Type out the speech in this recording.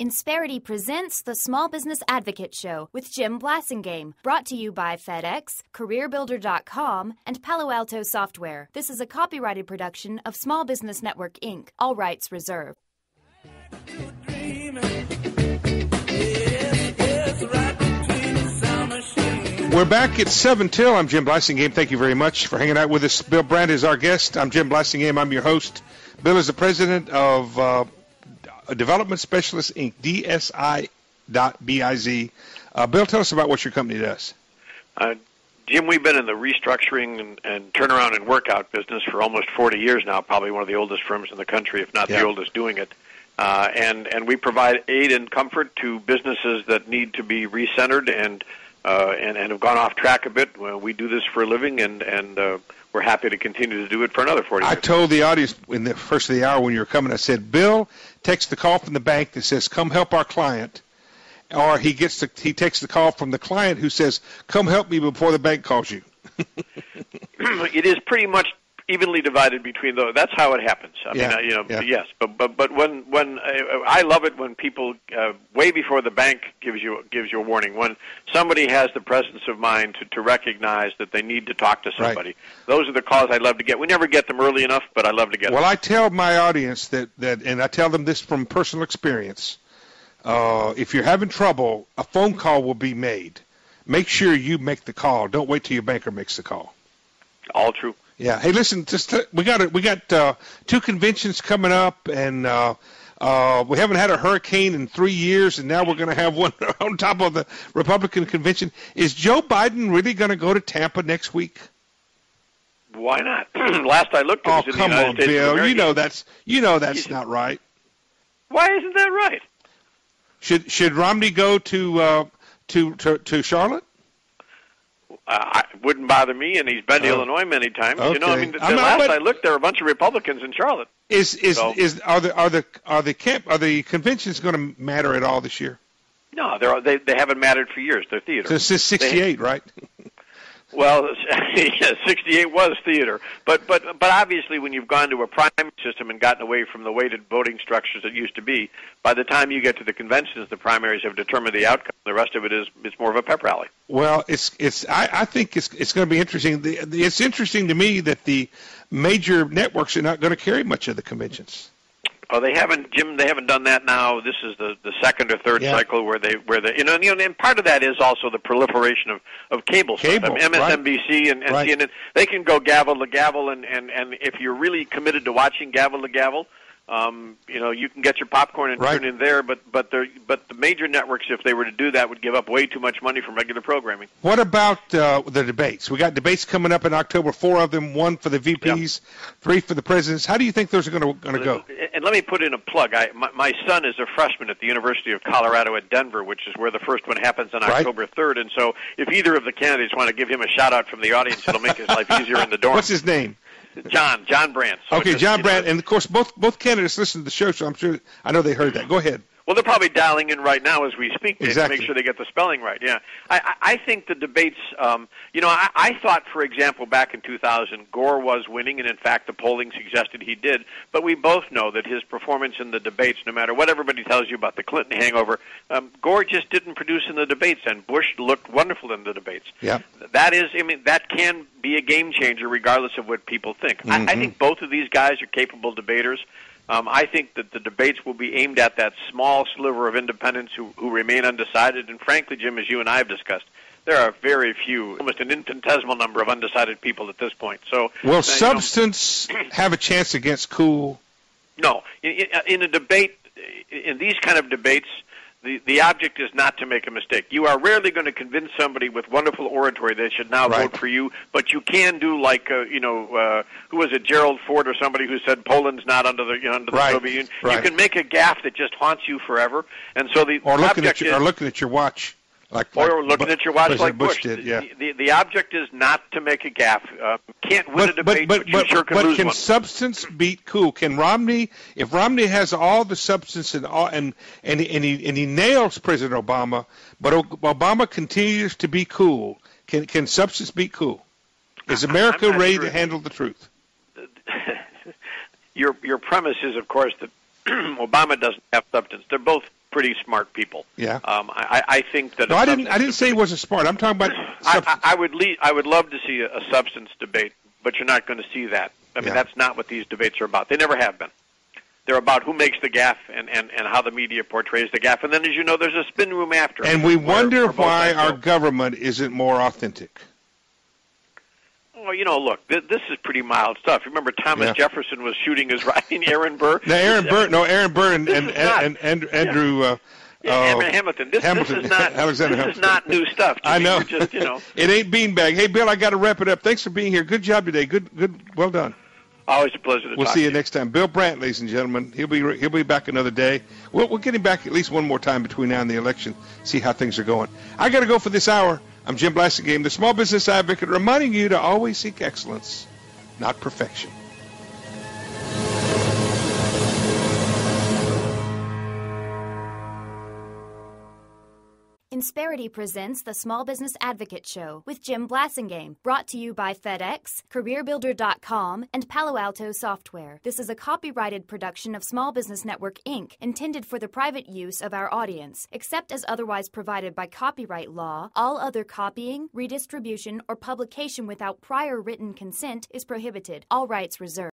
Insperity presents the Small Business Advocate Show with Jim Blasingame, brought to you by FedEx, CareerBuilder.com, and Palo Alto Software. This is a copyrighted production of Small Business Network, Inc., all rights reserved. We're back at 7 till. I'm Jim Blasingame. Thank you very much for hanging out with us. Bill Brandt is our guest. I'm Jim Blasingame. I'm your host. Bill is the president of Development Specialist, Inc., DSI.biz. Bill, tell us about what your company does. Jim, we've been in the restructuring and turnaround and workout business for almost 40 years now, probably one of the oldest firms in the country, if not the oldest doing it. And we provide aid and comfort to businesses that need to be recentered and have gone off track a bit. Well, we do this for a living, and we're happy to continue to do it for another 40 years. I told the audience in the first of the hour when you were coming, I said, Bill takes the call from the bank that says, come help our client, or he takes the call from the client who says, come help me before the bank calls you. It is pretty much evenly divided between those. That's how it happens. I mean, yes. But when I love it when people way before the bank gives you a warning. When somebody has the presence of mind to recognize that they need to talk to somebody. Right. Those are the calls I love to get. We never get them early enough, but I love to get them. Well, I tell my audience that, and I tell them this from personal experience. If you're having trouble, a phone call will be made. Make sure you make the call. Don't wait till your banker makes the call. All true. Yeah. Hey, listen. We got 2 conventions coming up, and we haven't had a hurricane in 3 years, and now we're going to have one on top of the Republican convention. Is Joe Biden really going to go to Tampa next week? Why not? Last I looked, it was in the United States Bill. of America. You know that's not right. Why isn't that right? Should Romney go to Charlotte? It wouldn't bother me, and he's been to Illinois many times. Okay. You know, I mean, last I looked, there were a bunch of Republicans in Charlotte. Are the conventions going to matter at all this year? No, they haven't mattered for years. They're theater. So since '68, right? Well, 68 was theater, but obviously when you've gone to a primary system and gotten away from the weighted voting structures that used to be, by the time you get to the conventions, the primaries have determined the outcome. The rest of it is more of a pep rally. Well, I think it's going to be interesting. It's interesting to me that the major networks are not going to carry much of the conventions. Oh, they haven't, Jim. They haven't done that now. This is the second or third cycle where they and part of that is also the proliferation of cable stuff. I mean, MSNBC and CNN. They can go gavel to gavel, and if you're really committed to watching gavel to gavel, you can get your popcorn and turn in there. But the major networks, if they were to do that, would give up way too much money from regular programming. What about the debates? We got debates coming up in October. 4 of them, 1 for the VPs, 3 for the presidents. How do you think those are going to go? And let me put in a plug. My son is a freshman at the University of Colorado at Denver, which is where the first one happens on October 3rd. And so if either of the candidates want to give him a shout-out from the audience, it'll make his life easier in the dorm. What's his name? John Brandt. So okay, John Brandt. And, of course, both candidates listen to the show, so I know they heard that. Go ahead. Well, they're probably dialing in right now as we speak to make sure they get the spelling right. Yeah, I think the debates. I thought, for example, back in 2000, Gore was winning, and in fact, the polling suggested he did. But we both know that his performance in the debates, no matter what everybody tells you about the Clinton hangover, Gore just didn't produce in the debates, and Bush looked wonderful in the debates. Yeah, that can be a game changer, regardless of what people think. Mm-hmm. I think both of these guys are capable debaters. I think that the debates will be aimed at that small sliver of independents who remain undecided. And frankly, Jim, as you and I have discussed, there are very few, almost an infinitesimal number of undecided people at this point. So, will substance have a chance against cool? No. In a debate, in these kind of debates, the object is not to make a mistake. You are rarely going to convince somebody with wonderful oratory they should now vote for you, but you can do like who was it, Gerald Ford or somebody who said Poland's not under the Soviet Union. You can make a gaffe that just haunts you forever, and so looking at your watch. Or looking at your watch like Bush did, yeah. The object is not to make a gaffe. Can't win a debate, but you sure can lose one. But can substance beat cool? Can Romney, if Romney has all the substance and he nails President Obama, but Obama continues to be cool, can substance beat cool? Is America ready to handle the truth? Your premise is, of course, that Obama doesn't have substance. They're both pretty smart people. Yeah. I think that. No, I didn't say he wasn't smart. I'm talking about. I would love to see a substance debate, but you're not going to see that. I mean, that's not what these debates are about. They never have been. They're about who makes the gaffe and how the media portrays the gaffe. And then, as you know, there's a spin room after. And we wonder why our government isn't more authentic. Well, look, this is pretty mild stuff. Remember, Thomas Jefferson was shooting his riding Aaron Burr? Aaron Burr and Andrew... Hamilton. This is not new stuff. I know. Just, It ain't beanbag. Hey, Bill, I got to wrap it up. Thanks for being here. Good job today. Good. Well done. Always a pleasure to talk to you. We'll see you next time. Bill Brandt, ladies and gentlemen. He'll be back another day. We'll get him back at least one more time between now and the election, see how things are going. I got to go for this hour. I'm Jim Blasingame, the small business advocate, reminding you to always seek excellence, not perfection. Insperity presents the Small Business Advocate Show with Jim Blasingame, brought to you by FedEx, CareerBuilder.com, and Palo Alto Software. This is a copyrighted production of Small Business Network, Inc., intended for the private use of our audience. Except as otherwise provided by copyright law, all other copying, redistribution, or publication without prior written consent is prohibited. All rights reserved.